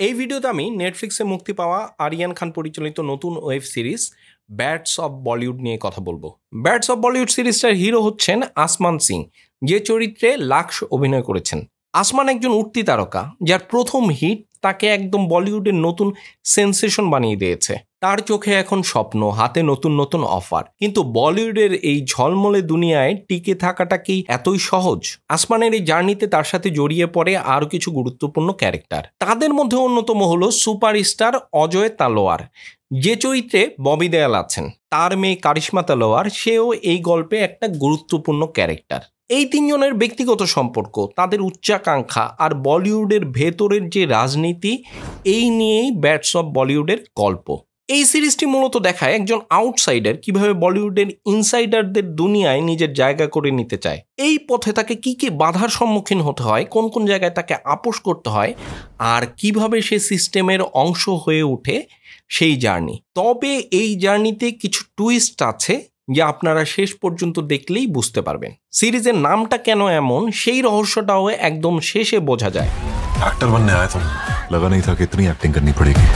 এই ভিডিওতে আমি নেটফ্লিক্সে মুক্তি পাওয়া আরিয়ান খান পরিচালিত নতুন web series bats of Bollywood নিয়ে কথা বলবো। ব্যাটস অফ বলিউড সিরিজটার হিরো হচ্ছেন আসমান সিং, যে চরিত্রে লাক্স অভিনয় করেছেন। আসমান একজন উঠতি তারকা, যার প্রথম হিট তাকে একদম বলিউডের নতুন সেন্সেশন বানিয়ে দিয়েছে। তার চোখে এখন স্বপ্ন, হাতে নতুন নতুন অফার। কিন্তু বলিউডের এই ঝলমলে দুনিয়ায় টিকে থাকাটা কি এতই সহজ? আসমানের এই জার্নিতে তার সাথে জড়িয়ে পড়ে আরও কিছু গুরুত্বপূর্ণ ক্যারেক্টার। তাদের মধ্যে অন্যতম হলো সুপারস্টার অজয় তালোয়ার, যে চরিত্রে ববি দেওয়াল আছেন। তার মেয়ে কারিশমা তালোয়ার, সেও এই গল্পে একটা গুরুত্বপূর্ণ ক্যারেক্টার। এই তিনজনের ব্যক্তিগত সম্পর্ক, তাদের উচ্চাকাঙ্ক্ষা আর বলিউডের ভেতরের যে রাজনীতি, এই নিয়েই ব্যাটস অফ বলিউডের গল্প। এই সিরিজটি মূলত দেখায় একজন আউটসাইডার কিভাবে বলিউডের ইনসাইডারদের দুনিয়ায় নিজের জায়গা করে নিতে চায়। এই পথে তাকে কি কি বাধার সম্মুখীন হতে হয়, কোন কোন জায়গায় তাকে আপোস করতে হয়, আর কিভাবে সে সিস্টেমের অংশ হয়ে ওঠে, সেই জার্নি। তবে এই জার্নিতে কিছু টুইস্ট আছে যা আপনারা শেষ পর্যন্ত দেখলেই বুঝতে পারবেন। সিরিজের নামটা কেন এমন, সেই রহস্যটাও একদম শেষে বোঝা যায়। एक्टर बनने आया था, लगा नहीं था कि इतनी एक्टिंग करनी पड़ेगी।